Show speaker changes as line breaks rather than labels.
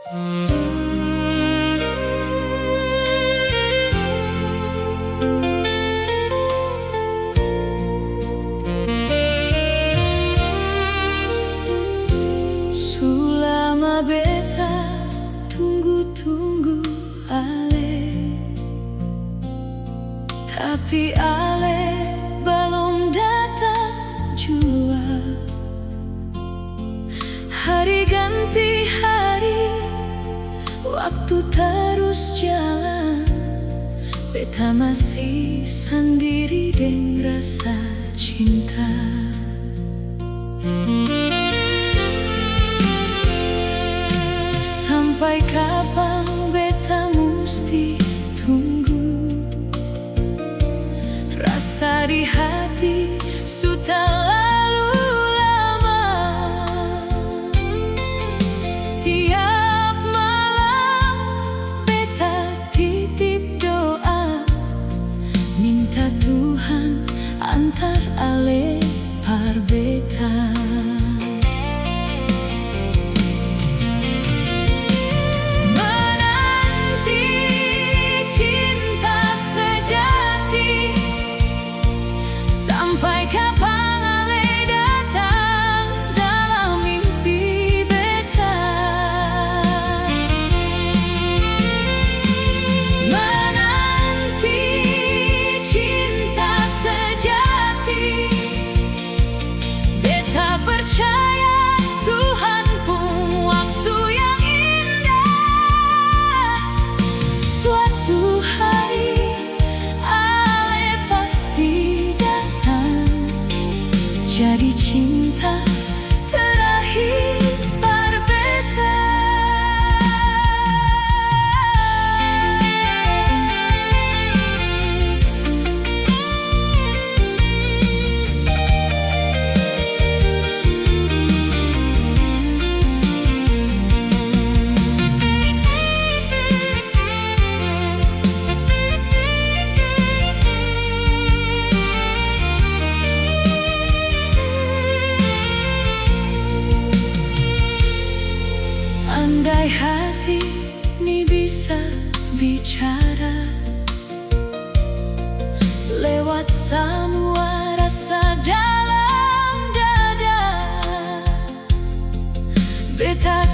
Sulama beta tunggu-tunggu ale, tapi ale belum datang jua. Hari ganti hari, waktu terus jalan, beta masih sendiri dengan rasa cinta. Sampai kapan beta musti tunggu? Rasa di hati sudah lalu lama. Tiap malam beta titip doa, minta Tuhan antar ale par beta. Sampai kapan ale datang dalam mimpi beta? Menanti cinta sejati, beta percaya Tuhan pun waktu yang indah. Suatu hari ale pasti jadi cinta terakhir par beta. Andai hati ini bisa bicara lewat semua rasa dalam dada, beta